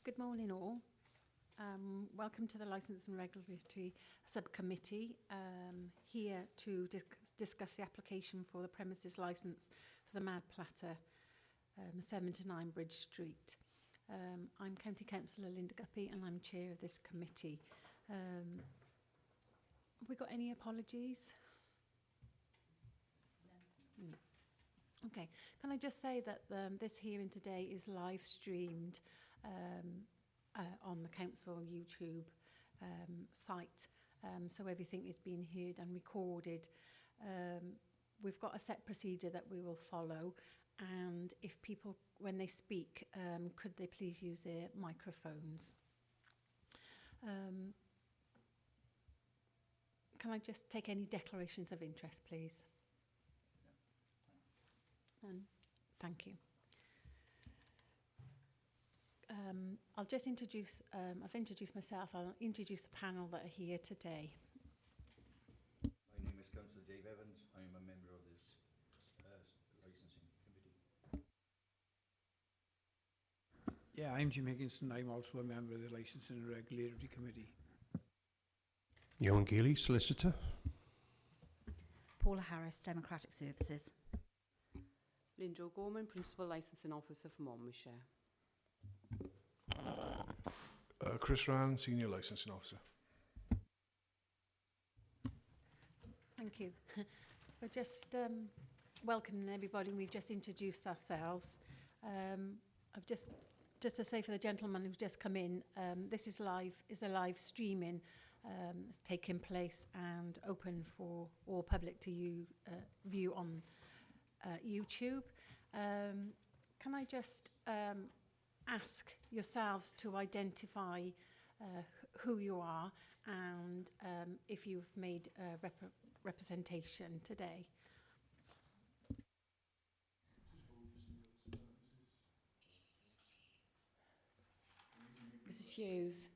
Good morning all. Welcome to the Licence and Regulatory Subcommittee, here to discuss the application for the premises licence for the Mad Platter, 7 to 9 Bridge Street. I'm County Councillor Linda Guppy and I'm chair of this committee. Have we got any apologies? No. Okay, can I just say that this hearing today is live streamed on the council YouTube site, so everything is being heard and recorded. We've got a set procedure that we will follow, and if people, when they speak, could they please use their microphones. Can I just take any declarations of interest, please? None. Thank you. I'll just introduce, I've introduced myself, I'll introduce the panel that are here today. My name is Councillor Dave Evans. I am a member of this licensing committee. Yeah, I'm Jim Higginson. I'm also a member of the Licensing and Regulatory Committee. Ewan Geely, Solicitor. Paula Harris, Democratic Services. Linda O'Gorman, Principal Licensing Officer for Monmouthshire. Chris Ryan, Senior Licensing Officer. Thank you. We're just welcoming everybody. We've just introduced ourselves. I've just to say for the gentleman who's just come in, this is a live streaming. It's taking place and open for all public to view on YouTube. Can I just ask yourselves to identify who you are and if you've made representation today? Mrs Hughes.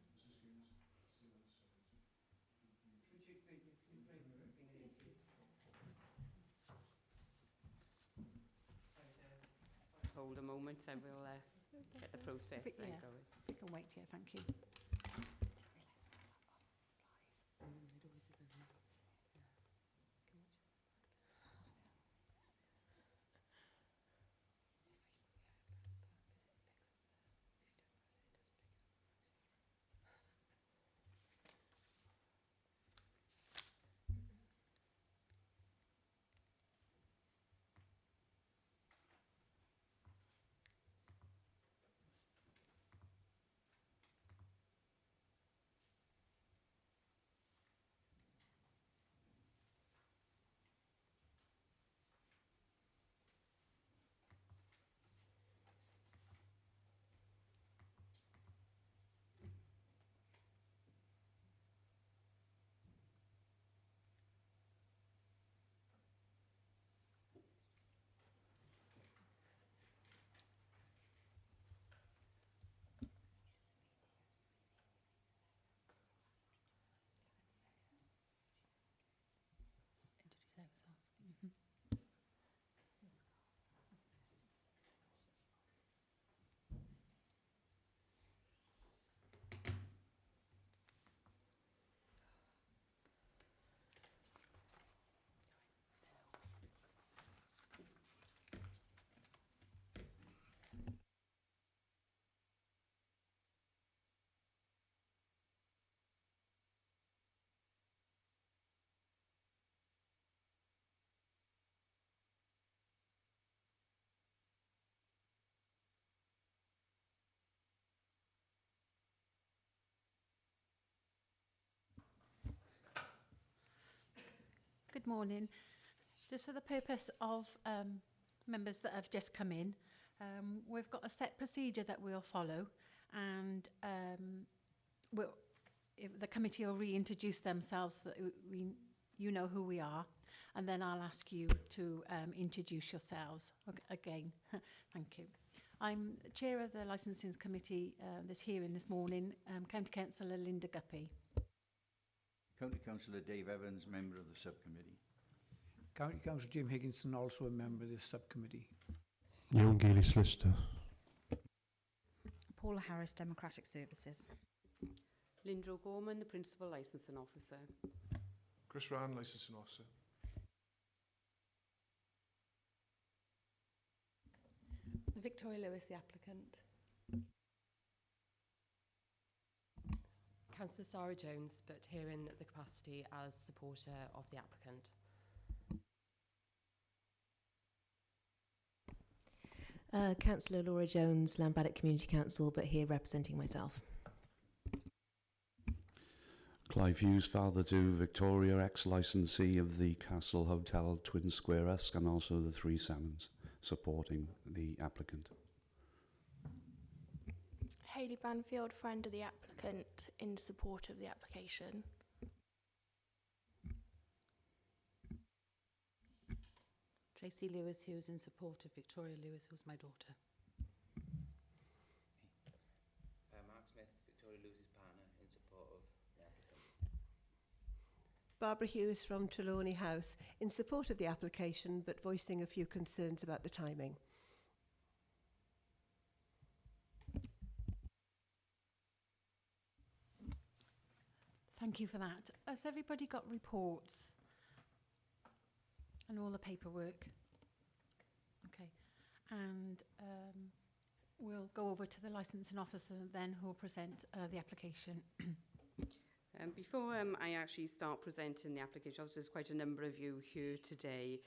Hold a moment, I will get the process then Yeah. going. We can wait here, thank you. Good morning. Just for the purpose of members that have just come in, we've got a set procedure that we'll follow, and the committee will reintroduce themselves so that you know who we are, and then I'll ask you to introduce yourselves again. Thank you. I'm chair of the Licensing Committee this hearing this morning, County Councillor Linda Guppy. County Councillor Dave Evans, member of the subcommittee. County Councillor Jim Higginson, also a member of this subcommittee. Ewan Geely, Solicitor. Paula Harris, Democratic Services. Lindro Gorman, the Principal Licensing Officer. Chris Ryan, Licensing Officer. Victoria Lewis, the applicant. Councillor Sarah Jones, but here in the capacity as supporter of the applicant. Councillor Laura Jones, Lambaddock Community Council, but here representing myself. Clive Hughes, father to Victoria, ex-licensee of the Castle Hotel, Twin Square Usk, and also the Three Salmons, supporting the applicant. Hayley Banfield, friend of the applicant, in support of the application. Tracy Lewis, who's in support of Victoria Lewis, who's my daughter. Mark Smith, Victoria Lewis's partner, in support of the applicant. Barbara Hughes from Trelawney House, in support of the application, but voicing a few concerns about the timing. Thank you for that. Has everybody got reports and all the paperwork? Okay. And we'll go over to the licensing officer then, who will present the application. Before I actually start presenting the application, obviously there's quite a number of you here today.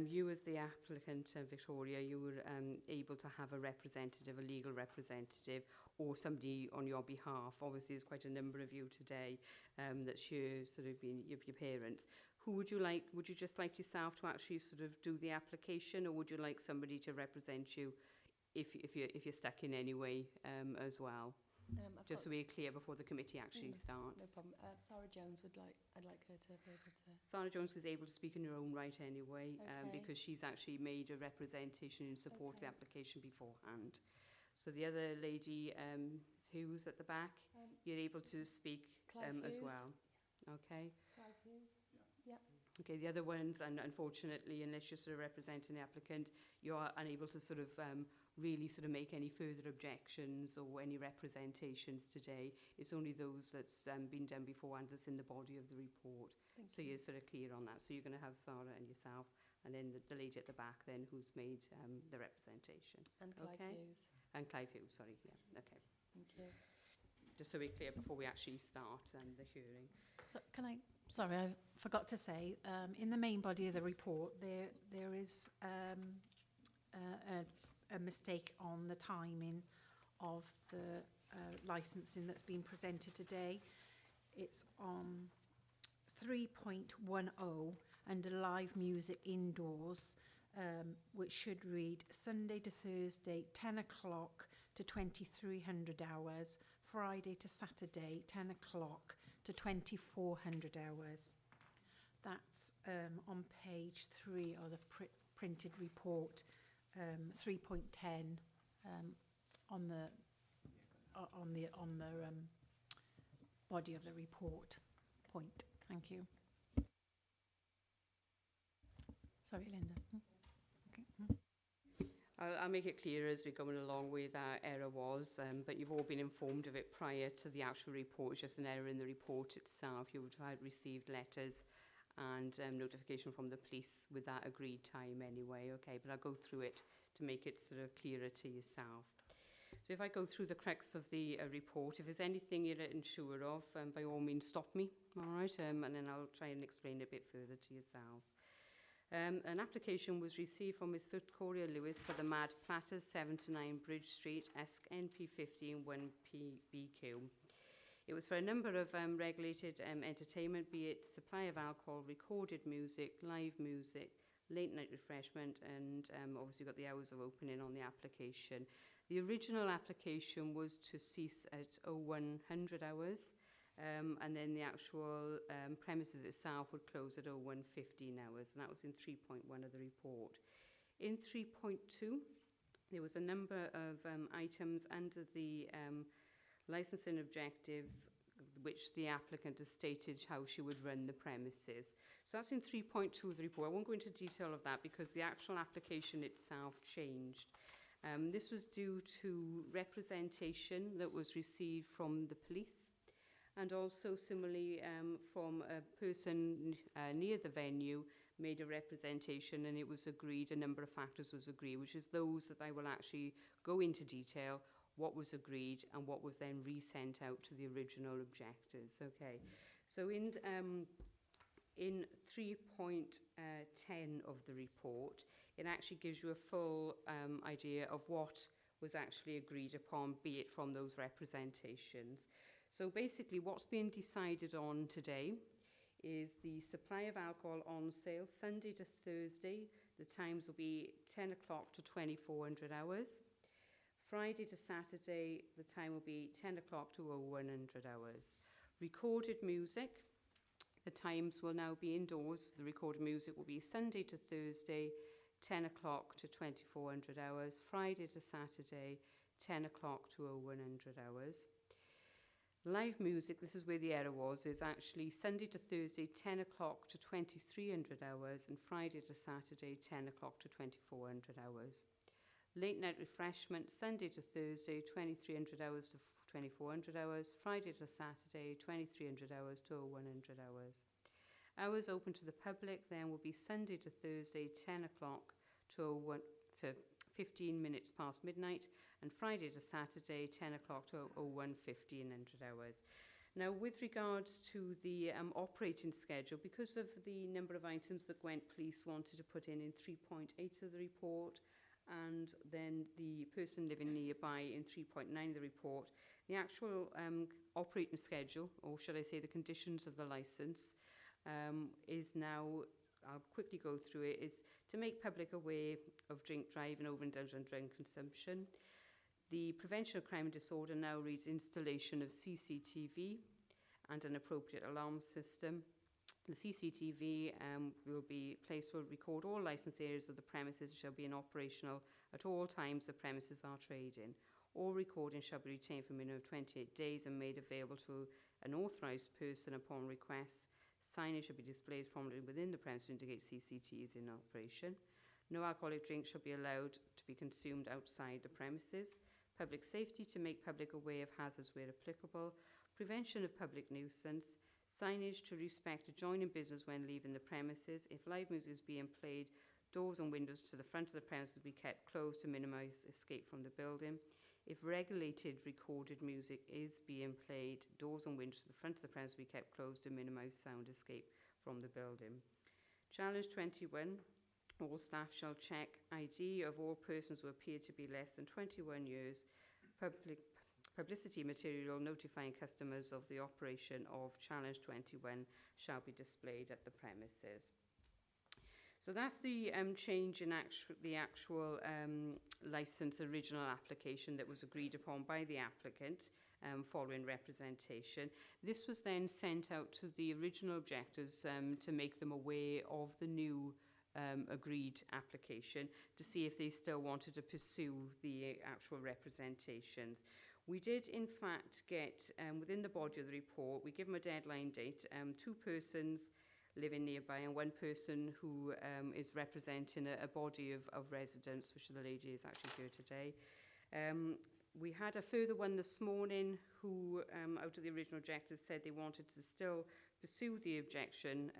You as the applicant, Victoria, you were able to have a representative, a legal representative, or somebody on your behalf. Obviously there's quite a number of you today that's here, sort of being your parents. Who would you like? Would you just like yourself to actually sort of do the application, or would you like somebody to represent you if you're stuck in any way as well? Just so we're clear before the committee actually starts. No problem. Sarah Jones I'd like her to be able to. Sarah Jones is able to speak in her own right anyway, Okay. because she's actually made a representation in support of the application beforehand. So the other lady, who's at the back, you're able to speak as well. Okay. Clive Hughes. Okay, the other ones, and unfortunately, unless you're sort of representing the applicant, you are unable to sort of really sort of make any further objections or any representations today. It's only those that's been done before and that's in the body of the report. So you're sort of clear on that. So you're going to have Sarah and yourself, and then the lady at the back then who's made the representation. And Clive Hughes. And Clive Hughes, sorry, yeah, okay. Thank you. Just so we're clear before we actually start the hearing. So can I, sorry, I forgot to say, in the main body of the report, there is a mistake on the timing of the licensing that's been presented today. It's on 3.10 under live music indoors, which should read Sunday to Thursday, 10 o'clock to 2300 hours, Friday to Saturday, 10 o'clock to 2400 hours. That's on page 3 of the printed report, 3.10 on the body of the report point. Thank you. Sorry, Linda. Okay. I'll make it clear as we're going along where that error was, but you've all been informed of it prior to the actual report. It's just an error in the report itself. You would have received letters and notification from the police with that agreed time anyway, okay? But I'll go through it to make it sort of clearer to yourself. So if I go through the crux of the report, if there's anything you're unsure of, by all means stop me, all right? And then I'll try and explain a bit further to yourselves. An application was received from Ms Victoria Lewis for the Mad Platters 7 to 9 Bridge Street, ESC NP15 1PBQ. It was for a number of regulated entertainment, be it supply of alcohol, recorded music, live music, late night refreshment, and obviously got the hours of opening on the application. The original application was to cease at 0100 hours. And then the actual premises itself would close at 01:15 hours, and that was in 3.1 of the report. In 3.2, there was a number of items under the licensing objectives which the applicant has stated how she would run the premises. So that's in 3.2 of the report. I won't go into detail of that because the actual application itself changed. This was due to representation that was received from the police, and also similarly from a person near the venue made a representation, and it was agreed, a number of factors was agreed, which is those that I will actually go into detail, what was agreed and what was then resent out to the original objectors. Okay, so in 3.10 of the report, it actually gives you a full idea of what was actually agreed upon, be it from those representations. So basically what's been decided on today is the supply of alcohol on sale Sunday to Thursday. The times will be 10 o'clock to 2400 hours. Friday to Saturday, the time will be 10 o'clock to 0100 hours. Recorded music, the times will now be indoors. The recorded music will be Sunday to Thursday, 10 o'clock to 2400 hours. Friday to Saturday, 10 o'clock to 0100 hours. Live music, this is where the error was, is actually Sunday to Thursday, 10 o'clock to 2300 hours, and Friday to Saturday, 10 o'clock to 2400 hours. Late night refreshment, Sunday to Thursday, 2300 hours to 2400 hours, Friday to Saturday, 2300 hours to 0100 hours. Hours open to the public then will be Sunday to Thursday, 10 o'clock to 15 minutes past midnight, and Friday to Saturday, 10 o'clock to 1500 hours. Now, with regards to the operating schedule, because of the number of items that Gwent Police wanted to put in 3.8 of the report, and then the person living nearby in 3.9 of the report, the actual operating schedule, or should I say the conditions of the licence, is now, I'll quickly go through it, is to make public aware of drink driving, overindulgence and drink consumption. The Prevention of Crime and Disorder now reads installation of CCTV and an appropriate alarm system. The CCTV will record all licensed areas of the premises, shall be in operational at all times the premises are trading. All recording shall be retained for a minimum of 28 days and made available to an authorised person upon request. Signage shall be displayed prominently within the premises to indicate CCTV is in operation. No alcoholic drink shall be allowed to be consumed outside the premises. Public safety, to make public aware of hazards where applicable. Prevention of public nuisance. Signage to respect adjoining business when leaving the premises. If live music is being played, doors and windows to the front of the premises will be kept closed to minimise escape from the building. If regulated recorded music is being played, doors and windows to the front of the premises will be kept closed to minimise sound escape from the building. Challenge 21. All staff shall check ID of all persons who appear to be less than 21 years. Publicity material notifying customers of the operation of Challenge 21 shall be displayed at the premises. So that's the change in the actual licence original application that was agreed upon by the applicant following representation. This was then sent out to the original objectors to make them aware of the new agreed application, to see if they still wanted to pursue the actual representations. We did in fact get, within the body of the report, we give them a deadline date, 2 persons living nearby and 1 person who is representing a body of residents, which the lady is actually here today. We had a further one this morning who, out of the original objectors, said they wanted to still pursue the objection,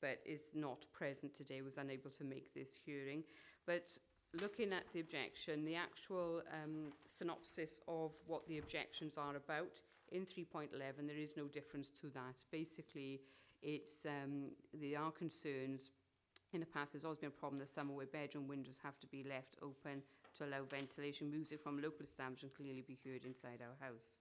but is not present today, was unable to make this hearing. But looking at the objection, the actual synopsis of what the objections are about in 3.11, there is no difference to that. Basically, it's there are concerns. In the past, there's always been a problem this summer where bedroom windows have to be left open to allow ventilation. Music from local establishments clearly be heard inside our house.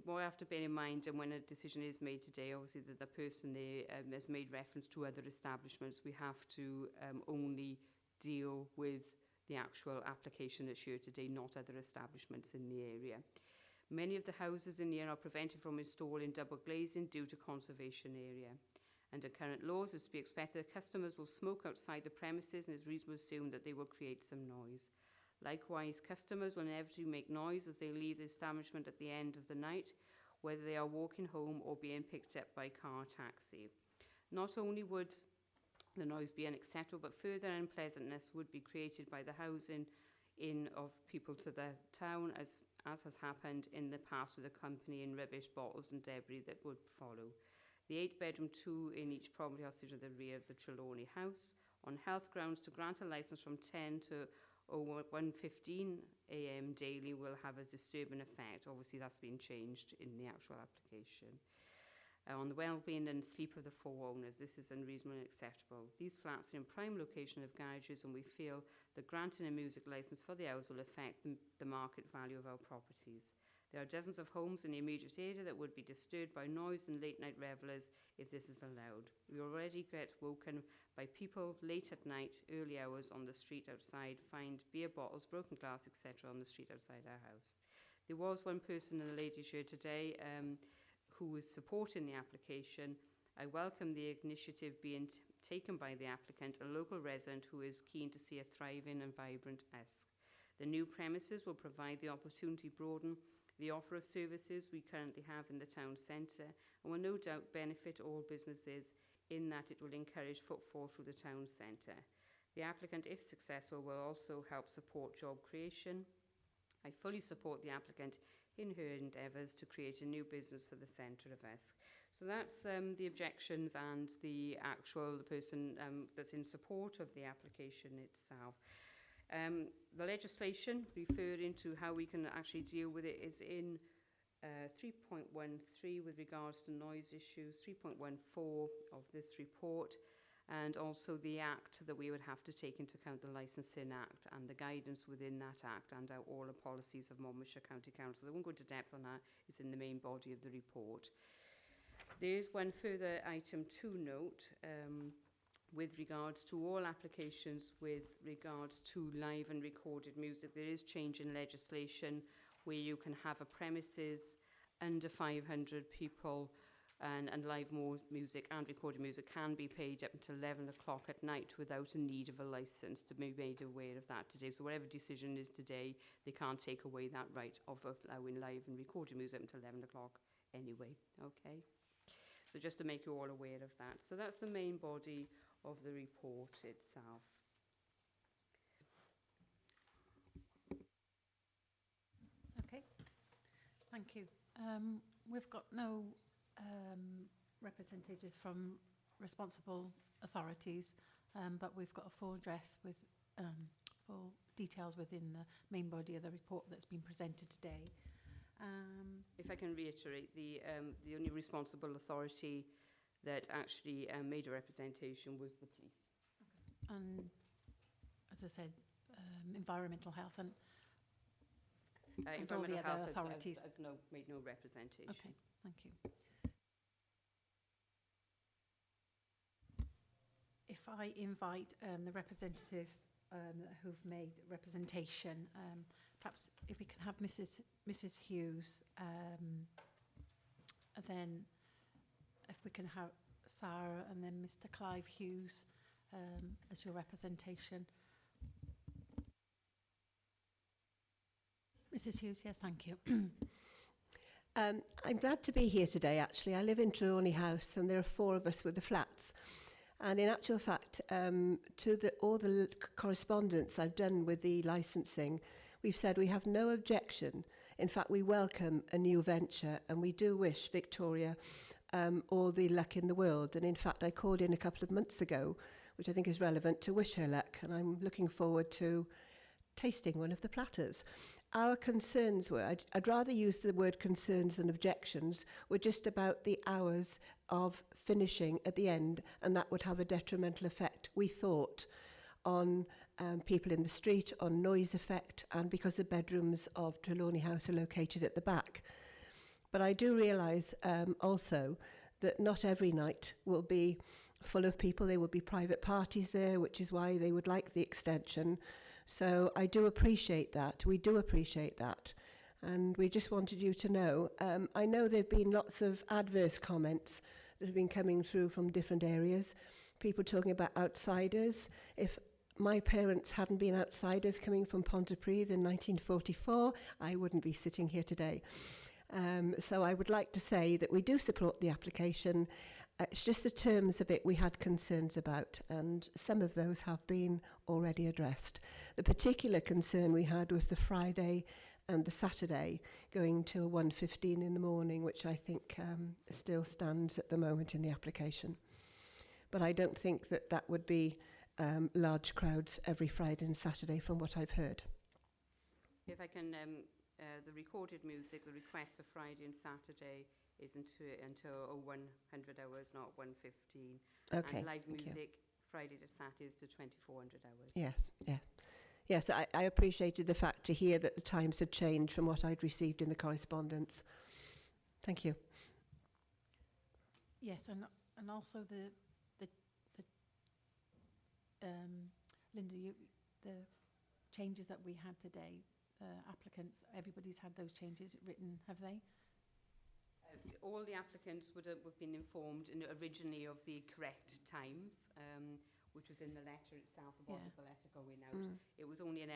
What I have to bear in mind, and when a decision is made today, obviously that the person there has made reference to other establishments, we have to only deal with the actual application that's here today, not other establishments in the area. Many of the houses in the area are prevented from installing double glazing due to conservation area. Under current laws, it's to be expected that customers will smoke outside the premises, and it's reasonable to assume that they will create some noise. Likewise, customers will inevitably make noise as they leave the establishment at the end of the night, whether they are walking home or being picked up by car or taxi. Not only would the noise be unacceptable, but further unpleasantness would be created by the housing in of people to the town, as has happened in the past with the company in rubbish, bottles and debris that would follow. The 8-bedroom, 2 in each property house is at the rear of the Trelawney House. On health grounds, to grant a licence from 10 to 1:15 a.m. daily will have a disturbing effect. Obviously, that's been changed in the actual application. On the well-being and sleep of the 4 owners, this is unreasonable and unacceptable. These flats are in prime location of garages, and we feel that granting a music licence for the house will affect the market value of our properties. There are dozens of homes in the immediate area that would be disturbed by noise and late-night revellers if this is allowed. We already get woken by people late at night, early hours on the street outside, find beer bottles, broken glass, etc. on the street outside our house. There was one person in the ladies' here today who was supporting the application. I welcome the initiative being taken by the applicant, a local resident who is keen to see a thriving and vibrant ESC. The new premises will provide the opportunity to broaden the offer of services we currently have in the town centre and will no doubt benefit all businesses in that it will encourage footfall through the town centre. The applicant, if successful, will also help support job creation. I fully support the applicant in her endeavours to create a new business for the centre of ESC. So that's the objections and the person that's in support of the application itself. The legislation referring to how we can actually deal with it is in 3.13 with regards to noise issues, 3.14 of this report, and also the Act that we would have to take into account, the Licensing Act and the guidance within that Act and all the policies of Monmouthshire County Council. I won't go into depth on that, it's in the main body of the report. There's one further item to note with regards to all applications with regards to live and recorded music. There is change in legislation where you can have a premises under 500 people and live music and recorded music can be paid up until 11 o'clock at night without a need of a licence, to be made aware of that today. So whatever decision is today, they can't take away that right of allowing live and recorded music until 11 o'clock anyway, okay? So just to make you all aware of that. So that's the main body of the report itself. Okay, thank you. We've got no representatives from responsible authorities, but we've got a full address with full details within the main body of the report that's been presented today. If I can reiterate, the only responsible authority that actually made a representation was the police. Okay. And as I said, environmental health and all the other authorities has made no representation. Okay, thank you. If I invite the representatives who've made representation, perhaps if we can have Mrs. Hughes, then if we can have Sarah and then Mr. Clive Hughes as your representation. Mrs. Hughes, yes, thank you. I'm glad to be here today, actually. I live in Trelawney House and there are 4 of us with the flats. And in actual fact, to all the correspondence I've done with the licensing, we've said we have no objection. In fact, we welcome a new venture and we do wish Victoria all the luck in the world. And in fact, I called in a couple of months ago, which I think is relevant, to wish her luck. And I'm looking forward to tasting one of the platters. Our concerns were, I'd rather use the word concerns than objections, were just about the hours of finishing at the end, and that would have a detrimental effect, we thought, on people in the street, on noise effect, and because the bedrooms of Trelawney House are located at the back. But I do realise also that not every night will be full of people. There will be private parties there, which is why they would like the extension. So I do appreciate that. We do appreciate that. And we just wanted you to know. I know there have been lots of adverse comments that have been coming through from different areas. People talking about outsiders. If my parents hadn't been outsiders coming from Pontypridd in 1944, I wouldn't be sitting here today. So I would like to say that we do support the application It's just the terms of it we had concerns about, and some of those have been already addressed. The particular concern we had was the Friday and the Saturday going till 1:15 in the morning, which I think still stands at the moment in the application. But I don't think that that would be large crowds every Friday and Saturday from what I've heard. If I can, the recorded music, the request for Friday and Saturday is until 100 hours, not 1:15. Okay, And live thank you. music, Friday to Saturday is to 2400 hours. Yes, yeah. Yes, I appreciated the fact to hear that the times had changed from what I'd received in the correspondence. Thank you. Yes, and also the Linda, the changes that we had today, applicants, everybody's had those changes written, have they? All the applicants would have been informed originally of the correct times, which was in the letter itself, the body of the letter going out. It was only a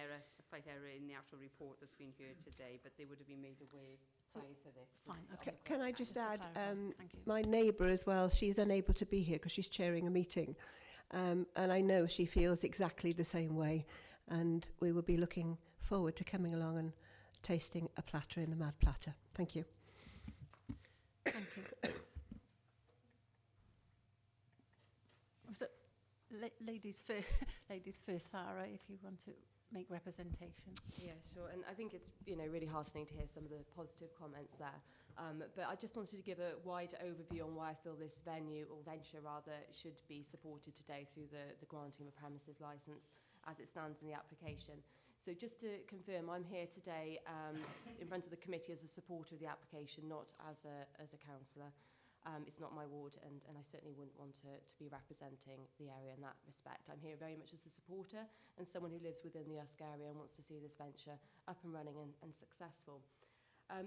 slight error in the actual report that's been heard today, but they would have been made aware prior to this. Fine, Okay. Can I just add, Thank you. my neighbour as well, she's unable to be here because she's chairing a meeting. And I know she feels exactly the same way. And we will be looking forward to coming along and tasting a platter in the Mad Platter. Thank you. Thank you. Was it ladies first, Sarah, if you want to make representation. Yeah, sure. And I think it's, really heartening to hear some of the positive comments there. But I just wanted to give a wide overview on why I feel this venue, or venture rather, should be supported today through the granting of a premises licence as it stands in the application. So just to confirm, I'm here today in front of the committee as a supporter of the application, not as a councillor. It's not my ward, and I certainly wouldn't want to be representing the area in that respect. I'm here very much as a supporter and someone who lives within the Usk area and wants to see this venture up and running and successful.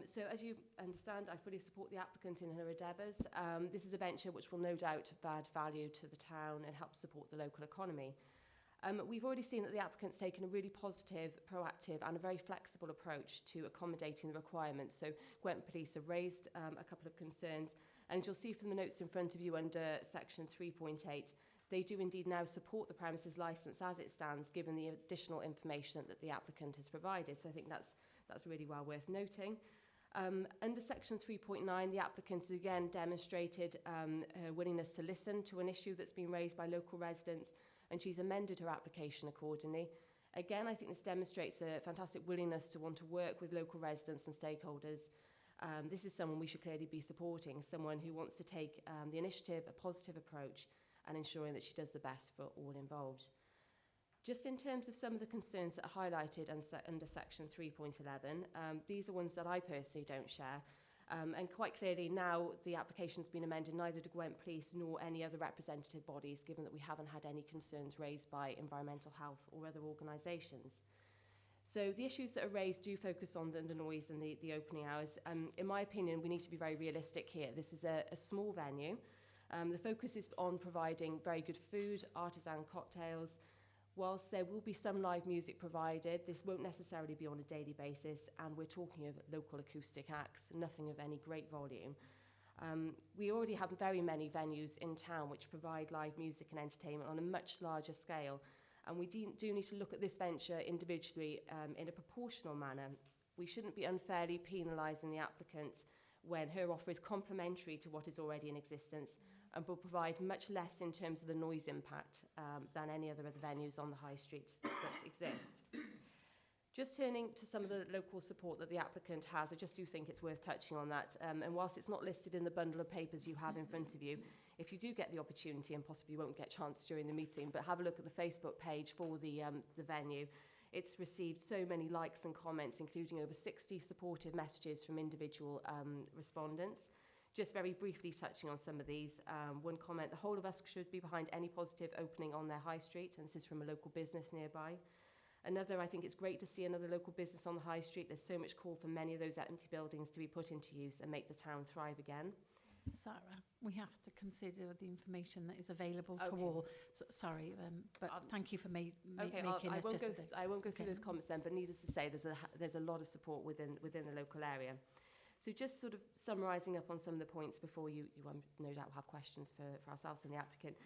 So as you understand, I fully support the applicant in her endeavours. This is a venture which will no doubt add value to the town and help support the local economy. We've already seen that the applicant's taken a really positive, proactive and a very flexible approach to accommodating the requirements. So Gwent Police have raised a couple of concerns, and as you'll see from the notes in front of you under section 3.8, they do indeed now support the premises licence as it stands, given the additional information that the applicant has provided. So I think that's really well worth noting. Under section 3.9, the applicant has again demonstrated her willingness to listen to an issue that's been raised by local residents, and she's amended her application accordingly. Again, I think this demonstrates a fantastic willingness to want to work with local residents and stakeholders. This is someone we should clearly be supporting, someone who wants to take the initiative, a positive approach, and ensuring that she does the best for all involved. Just in terms of some of the concerns that are highlighted under section 3.11, these are ones that I personally don't share. And quite clearly now the application's been amended neither to Gwent Police nor any other representative bodies, given that we haven't had any concerns raised by environmental health or other organisations. So the issues that are raised do focus on the noise and the opening hours. In my opinion, we need to be very realistic here. This is a small venue. The focus is on providing very good food, artisan cocktails. Whilst there will be some live music provided, this won't necessarily be on a daily basis, and we're talking of local acoustic acts, nothing of any great volume. We already have very many venues in town which provide live music and entertainment on a much larger scale, and we do need to look at this venture individually in a proportional manner. We shouldn't be unfairly penalising the applicant when her offer is complementary to what is already in existence and will provide much less in terms of the noise impact than any other venues on the high street that exist. Just turning to some of the local support that the applicant has, I just do think it's worth touching on that. And whilst it's not listed in the bundle of papers you have in front of you, if you do get the opportunity, and possibly you won't get a chance during the meeting, but have a look at the Facebook page for the venue. It's received so many likes and comments, including over 60 supportive messages from individual respondents. Just very briefly touching on some of these. One comment, the whole of us should be behind any positive opening on their high street, and this is from a local business nearby. Another, I think it's great to see another local business on the high street. There's so much call for many of those empty buildings to be put into use and make the town thrive again. Sarah, we have to consider the information that is available to all. So, sorry, but thank you for making I won't go through those comments then, but needless to say, there's a lot of support within the local area. So just sort of summarising up on some of the points before you no doubt will have questions for ourselves and the applicant.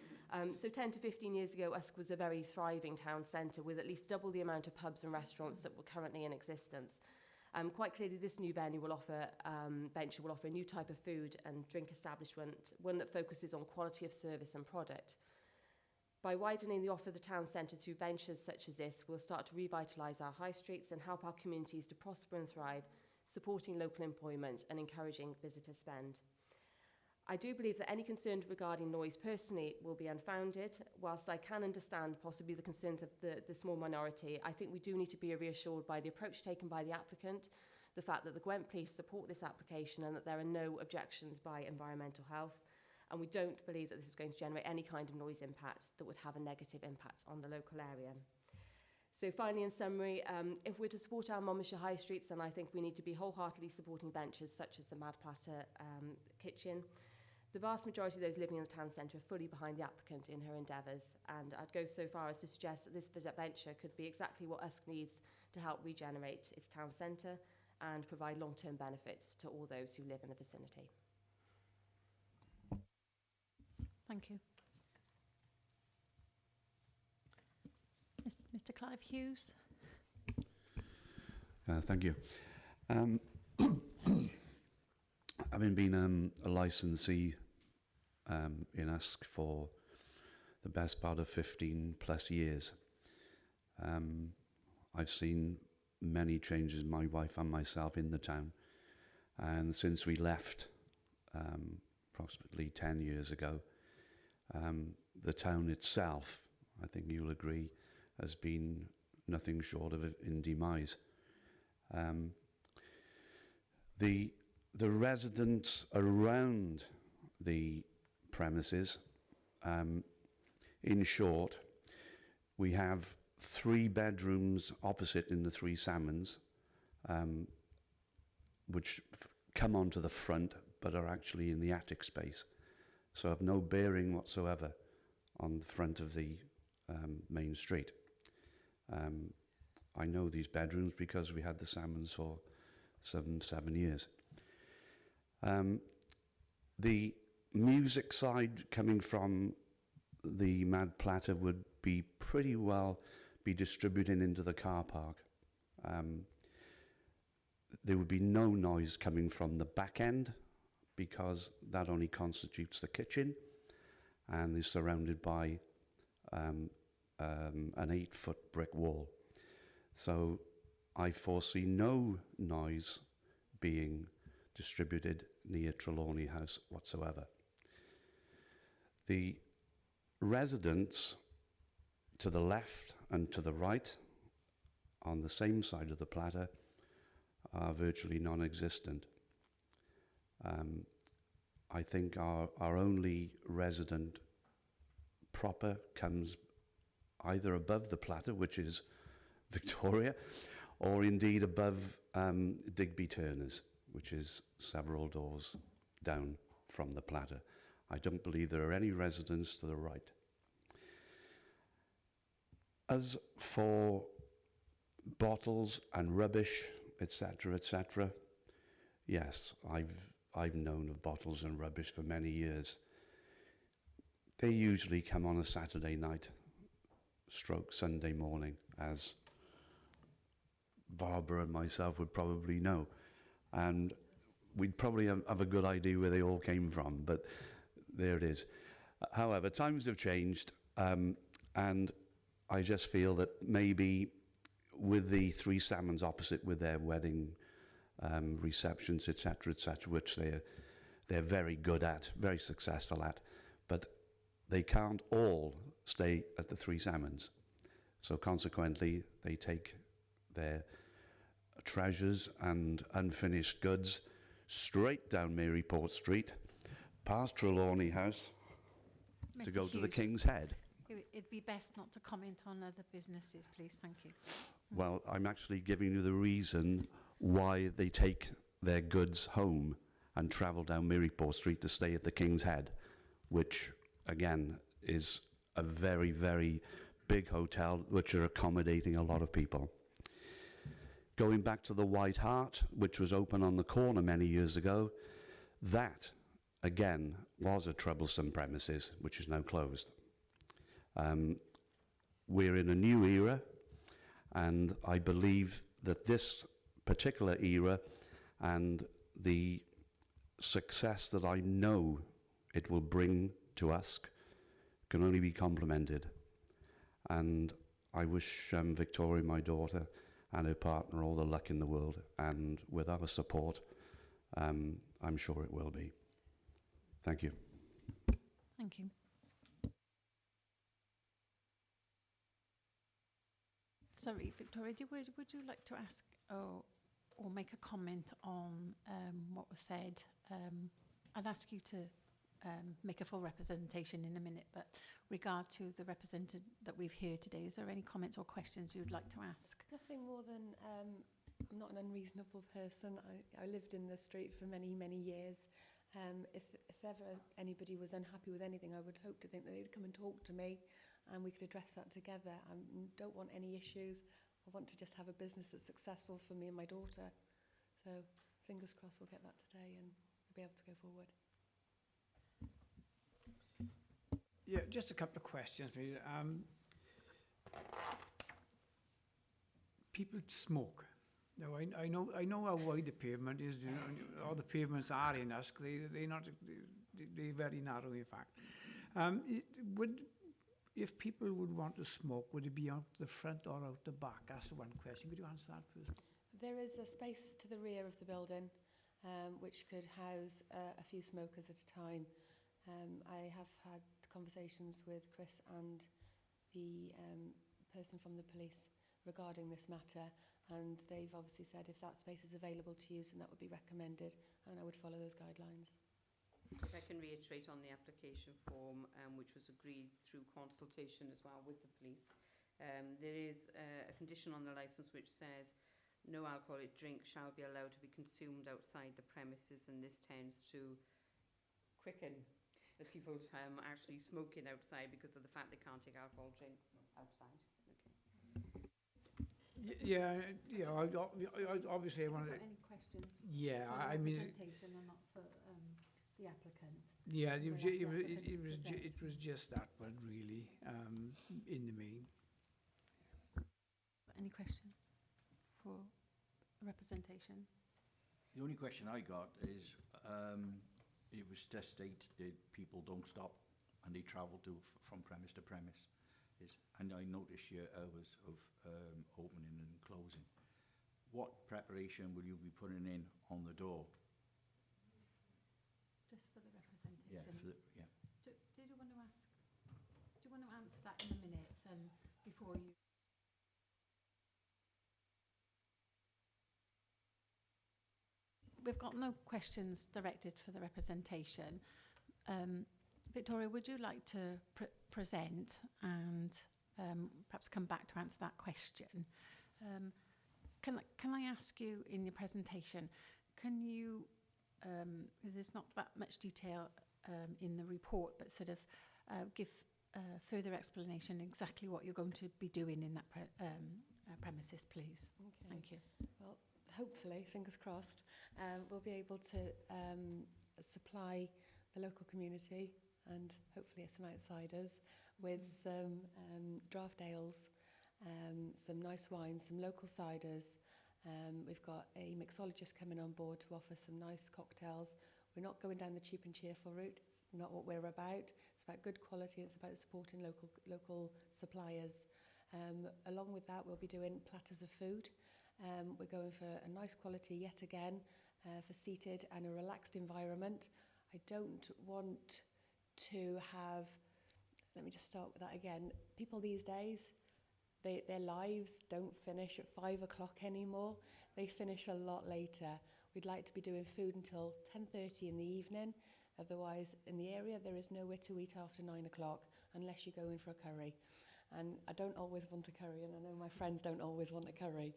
So 10 to 15 years ago, Usk was a very thriving town centre with at least double the amount of pubs and restaurants that were currently in existence. Quite clearly, this new venue will offer, venture will offer a new type of food and drink establishment, one that focuses on quality of service and product. By widening the offer of the town centre through ventures such as this, we'll start to revitalise our high streets and help our communities to prosper and thrive, supporting local employment and encouraging visitor spend. I do believe that any concerns regarding noise personally will be unfounded. Whilst I can understand possibly the concerns of the small minority, I think we do need to be reassured by the approach taken by the applicant, the fact that the Gwent Police support this application and that there are no objections by Environmental Health, and we don't believe that this is going to generate any kind of noise impact that would have a negative impact on the local area. So finally, in summary, if we're to support our Monmouthshire high streets, then I think we need to be wholeheartedly supporting ventures such as the Mad Platter kitchen. The vast majority of those living in the town centre are fully behind the applicant in her endeavours, and I'd go so far as to suggest that this venture could be exactly what Usk needs to help regenerate its town centre and provide long-term benefits to all those who live in the vicinity. Thank you. Mr. Clive Hughes. Thank you. Having been a licensee in Usk for the best part of 15 plus years, I've seen many changes, my wife and myself, in the town. And since we left approximately 10 years ago, the town itself, I think you'll agree, has been nothing short of in demise. The residents around the premises, in short, we have 3 bedrooms opposite in the Three Salmons, which come onto the front but are actually in the attic space, so have no bearing whatsoever on the front of the main street. I know these bedrooms because we had the Salmons for 7 years. The music side coming from the Mad Platter would be pretty well be distributing into the car park. There would be no noise coming from the back end because that only constitutes the kitchen and is surrounded by an 8-foot brick wall. So I foresee no noise being distributed near Trelawney House whatsoever. The residents to the left and to the right on the same side of the platter are virtually non-existent. I think our only resident proper comes either above the platter, which is Victoria, or indeed above Digby Turners, which is several doors down from the platter. I don't believe there are any residents to the right. As for bottles and rubbish, etc., yes, I've known of bottles and rubbish for many years. They usually come on a Saturday night, stroke Sunday morning, as Barbara and myself would probably know. And we'd probably have a good idea where they all came from, but there it is. However, times have changed, and I just feel that maybe with the Three Salmons opposite, with their wedding receptions, etc., which they're very good at, very successful at, but they can't all stay at the Three Salmons. So consequently, they take their treasures and unfinished goods straight down Maryport Street, past Trelawney House, to go to the King's Head. It'd be best not to comment on other businesses, please. Thank you. Well, I'm actually giving you the reason why they take their goods home and travel down Maryport Street to stay at the King's Head, which, again, is a very, very big hotel which are accommodating a lot of people. Going back to the White Hart, which was open on the corner many years ago, that, again, was a troublesome premises, which is now closed. We're in a new era, and I believe that this particular era and the success that I know it will bring to Usk can only be complimented. And I wish Victoria, my daughter, and her partner all the luck in the world, and with our support, I'm sure it will be. Thank you. Thank you. Sorry, Victoria, would you like to ask or make a comment on what was said? I'll ask you to make a full representation in a minute, but regard to the representative that we've heard today, is there any comments or questions you'd like to ask? Nothing more than I'm not an unreasonable person. I lived in the street for many, many years. If ever anybody was unhappy with anything, I would hope to think that they'd come and talk to me and we could address that together. I don't want any issues. I want to just have a business that's successful for me and my daughter. So fingers crossed we'll get that today and we'll be able to go forward. Yeah, just a couple of questions. People smoke. Now, I know how wide the pavement is. You know, all the pavements are in Usk. They're very narrow, in fact. If people would want to smoke, would it be out the front or out the back? That's the one question. Could you answer that first? There is a space to the rear of the building which could house a few smokers at a time. I have had conversations with Chris and the person from the police regarding this matter, and they've obviously said if that space is available to use, then that would be recommended, and I would follow those guidelines. If I can reiterate on the application form, which was agreed through consultation as well with the police, there is a condition on the licence which says no alcoholic drink shall be allowed to be consumed outside the premises, and this tends to quicken the people actually smoking outside because of the fact they can't take alcohol drinks outside. Okay. Obviously I want to... Any questions? Yeah, for the I mean... representation or not for the applicant? Yeah, it It was just that one, really, in the main. Any questions for representation? The only question I got is, it was just stated people don't stop and they travel from premise to premise. And I noticed your hours of opening and closing. What preparation will you be putting in on the door? Just for the representation. Yeah. Do you want to ask? Do you want to answer that in a minute and before you? We've got no questions directed for the representation. Victoria, would you like to present and perhaps come back to answer that question? Can I ask you in your presentation, can you, there's not that much detail in the report, but sort of give further explanation exactly what you're going to be doing in that premises, please? Okay. Thank you. Well, hopefully, fingers crossed, we'll be able to supply the local community and hopefully some outsiders with some draft ales, some nice wines, some local ciders. We've got a mixologist coming on board to offer some nice cocktails. We're not going down the cheap and cheerful route. It's not what we're about. It's about good quality. It's about supporting local suppliers. Along with that, we'll be doing platters of food. We're going for a nice quality yet again for seated and a relaxed environment. I don't want to have, let me just start with that again. People these days, their lives don't finish at 5 o'clock anymore. They finish a lot later. We'd like to be doing food until 10:30 in the evening. Otherwise, in the area, there is nowhere to eat after 9 o'clock unless you go in for a curry. And I don't always want a curry, and I know my friends don't always want a curry.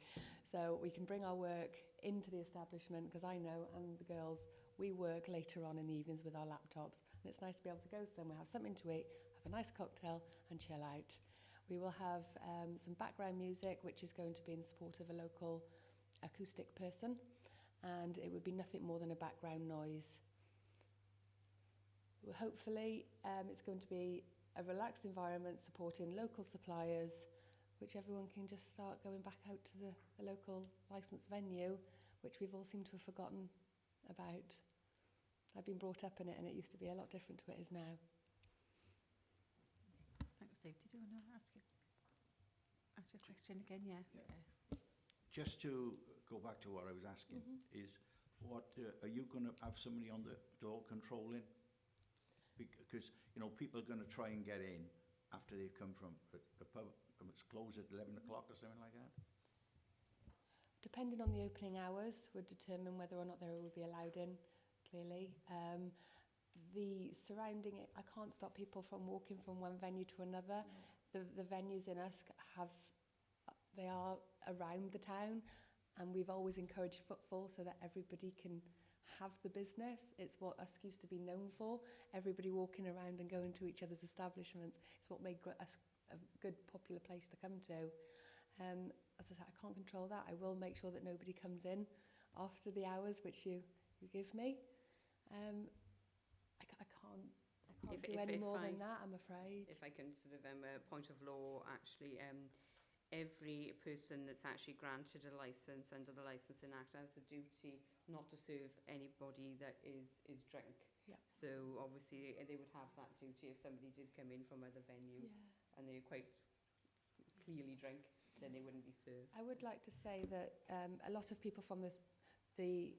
So we can bring our work into the establishment, because I know, and the girls, we work later on in the evenings with our laptops. And it's nice to be able to go somewhere, have something to eat, have a nice cocktail, and chill out. We will have some background music, which is going to be in support of a local acoustic person, and it would be nothing more than a background noise. Hopefully, it's going to be a relaxed environment supporting local suppliers, which everyone can just start going back out to the local licensed venue, which we've all seemed to have forgotten about. I've been brought up in it, and it used to be a lot different to what it is now. Thanks, Dave. Did you want to ask your question again? Yeah. Just to go back to what I was asking, is what are you going to have somebody on the door controlling? Because, you know, people are going to try and get in after they've come from a pub. It's closed at 11 o'clock or something like that? Depending on the opening hours would determine whether or not they would be allowed in, clearly. The surrounding, I can't stop people from walking from one venue to another. The venues in Usk they are around the town, and we've always encouraged footfall so that everybody can have the business. It's what Usk used to be known for. Everybody walking around and going to each other's establishments. It's what made Usk a good, popular place to come to. As I said, I can't control that. I will make sure that nobody comes in after the hours which you give me. I can't do any more than that, I'm afraid. If I can sort of point of law, actually, every person that's actually granted a licence under the Licensing Act has a duty not to serve anybody that is drunk. Yeah. So obviously they would have that duty if somebody did come in from other venues and they're quite clearly drunk, then they wouldn't be served. I would like to say that a lot of people from the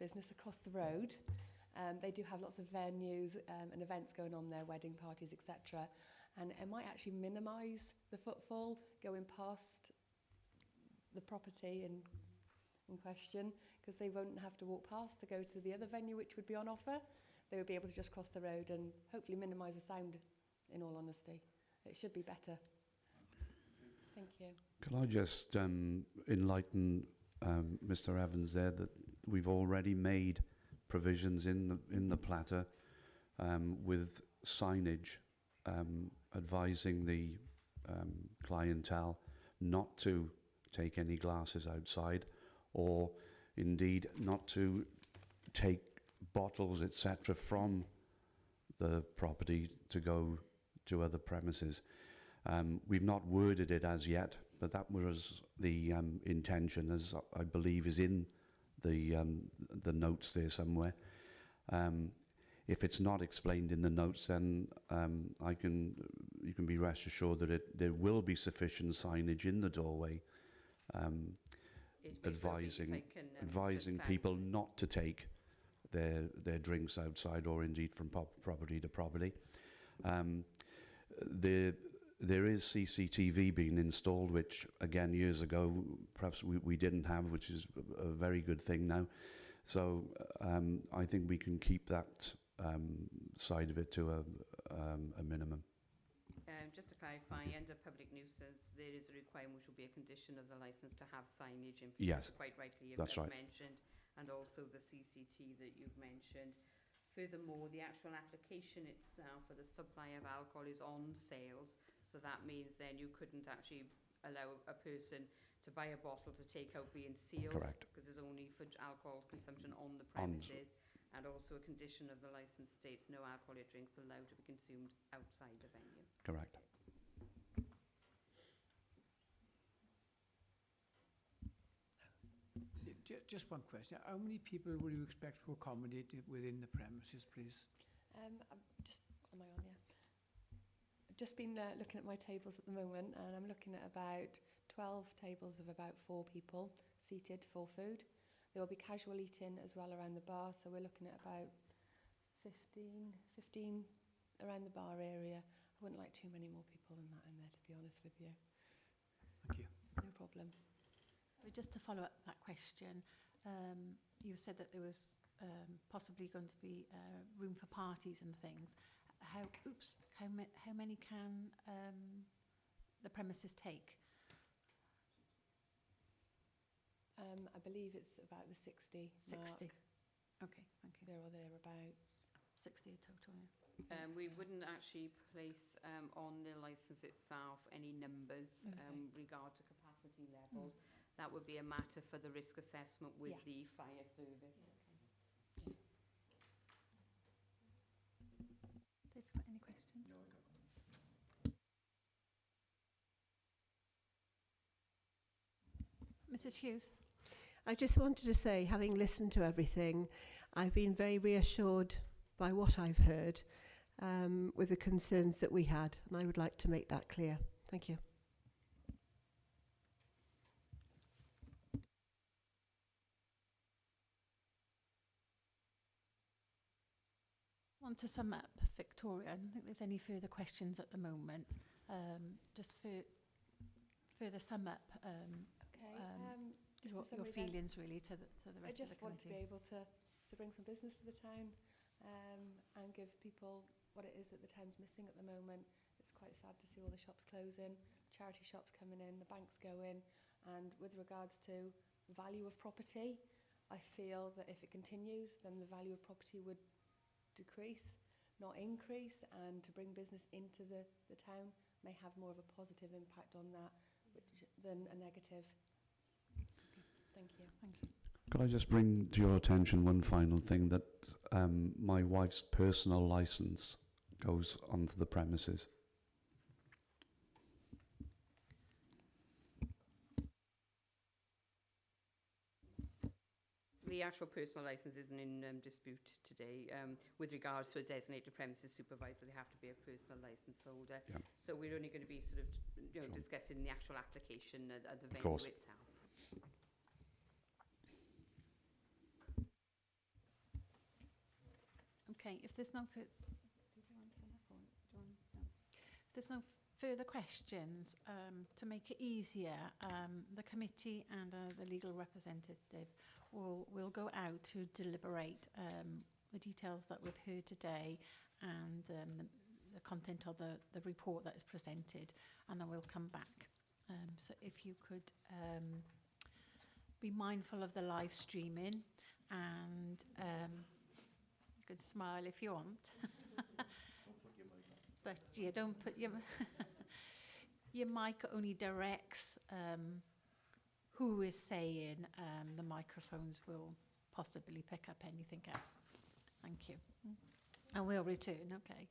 business across the road, they do have lots of venues and events going on there, wedding parties, etc. And it might actually minimise the footfall going past the property in question, because they won't have to walk past to go to the other venue which would be on offer. They would be able to just cross the road and hopefully minimise the sound, in all honesty. It should be better. Thank you. Can I just enlighten Mr. Evans there that we've already made provisions in the platter with signage advising the clientele not to take any glasses outside, or indeed not to take bottles, etc., from the property to go to other premises. We've not worded it as yet, but that was the intention, as I believe is in the notes there somewhere. If it's not explained in the notes, then you can be rest assured that there will be sufficient signage in the doorway advising people not to take their drinks outside, or indeed from property to property. There is CCTV being installed, which again years ago perhaps we didn't have, which is a very good thing now. So I think we can keep that side of it to a minimum. Just to clarify, under public nuisance, there is a requirement which will be a condition of the licence to have signage in place. Yes, quite rightly you've that's right. mentioned, and also the CCT that you've mentioned. Furthermore, the actual application itself for the supply of alcohol is on sales, so that means then you couldn't actually allow a person to buy a bottle to take out being sealed. Correct. Because it's only for alcohol consumption on the premises. And also a condition of the licence states no alcoholic drinks allowed to be consumed outside the venue. Correct. Just one question. How many people would you expect to accommodate within the premises, please? Am I on? Yeah. I've just been looking at my tables at the moment, and I'm looking at about 12 tables of about 4 people seated for food. There will be casual eating as well around the bar, so we're looking at about 15 around the bar area. I wouldn't like too many more people than that in there, to be honest with you. Thank you. No problem. So just to follow up that question, you said that there was possibly going to be room for parties and things. How many can the premises take? I believe it's about the 60 mark. 60. Okay, thank you. There or thereabouts. 60 total, yeah. We wouldn't actually place on the licence itself any numbers regard to capacity levels. that would be a matter for the risk assessment with Yeah. the fire service. Dave, got any questions? No, I got Mrs. Hughes? I just wanted to say, having listened to everything, I've been very reassured by what I've heard with the concerns that we had, and I would like to make that clear. Thank you. Want to sum up, Victoria? I don't think there's any further questions at the moment. Just for further sum up Just a your summary then. feelings really to the I rest of the just want to committee. be able to bring some business to the town and give people what it is that the town's missing at the moment. It's quite sad to see all the shops closing, charity shops coming in, the banks going, and with regards to value of property, I feel that if it continues, then the value of property would decrease, not increase, and to bring business into the town may have more of a positive impact on that than a negative. Thank you. Thank you. Could I just bring to your attention one final thing, that my wife's personal licence goes onto the premises. The actual personal licence isn't in dispute today. With regards to a designated premises supervisor, they have to be a personal licence holder. Yeah. So we're only going to be sort of Sure. discussing the actual application at the venue course. itself. Okay, if there's no further... If there's no further questions, to make it easier, the committee and the legal representative will go out to deliberate the details that we've heard today and the content of the report that is presented, and then we'll come back. So if you could be mindful of the live streaming, and you could smile if you want. But you don't put your your mic only directs who is saying. The microphones will possibly pick up anything else. Thank you. And we'll return. Okay.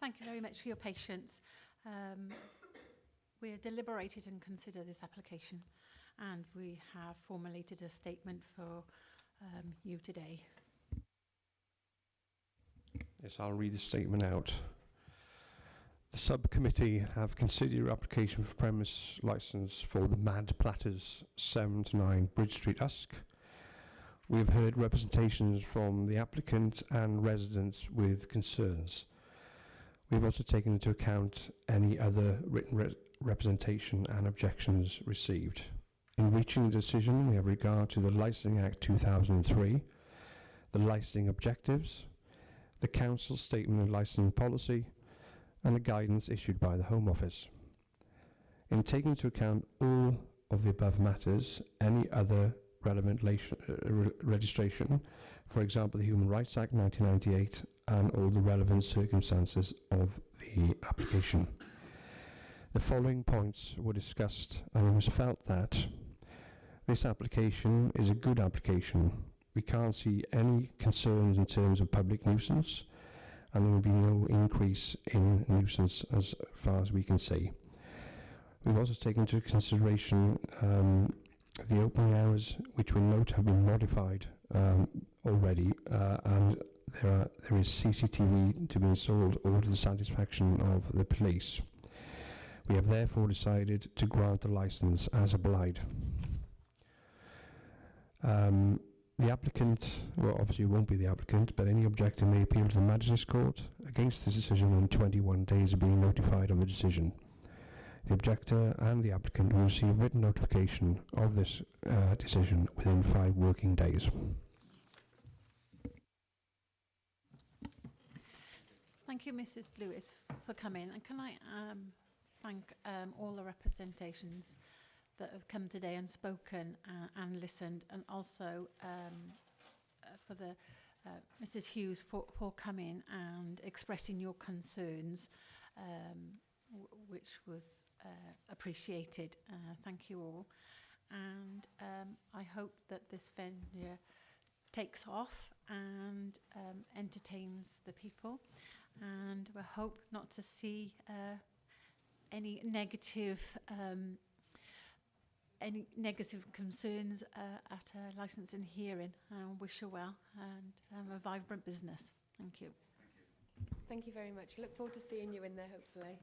Thank you very much for your patience. We have deliberated and considered this application, and we have formulated a statement for you today. Yes, I'll read the statement out. The subcommittee have considered your application for premise licence for the Mad Platters 7 to 9 Bridge Street, Usk. We have heard representations from the applicant and residents with concerns. We have also taken into account any other written representation and objections received. In reaching a decision, we have regard to the Licensing Act 2003, the licensing objectives, the Council's statement of licensing policy, and the guidance issued by the Home Office. In taking into account all of the above matters, any other relevant registration, for example the Human Rights Act 1998, and all the relevant circumstances of the application. The following points were discussed, and it was felt that this application is a good application. We can't see any concerns in terms of public nuisance, and there will be no increase in nuisance as far as we can see. We've also taken into consideration the opening hours, which we note have been modified already, and there is CCTV to be installed all to the satisfaction of the police. We have therefore decided to grant the licence as applied. The applicant, well obviously it won't be the applicant, but any objector may appeal to the Magistrates Court against this decision within 21 days of being notified of the decision. The objector and the applicant will receive written notification of this decision within 5 working days. Thank you, Mrs. Lewis, for coming. And can I thank all the representations that have come today and spoken and listened, and also for the Mrs. Hughes for coming and expressing your concerns, which was appreciated. Thank you all. And I hope that this venue takes off and entertains the people. And we hope not to see any negative concerns at a licensing hearing. I wish you well and a vibrant business. Thank you. Thank you very much. Look forward to seeing you in there, hopefully.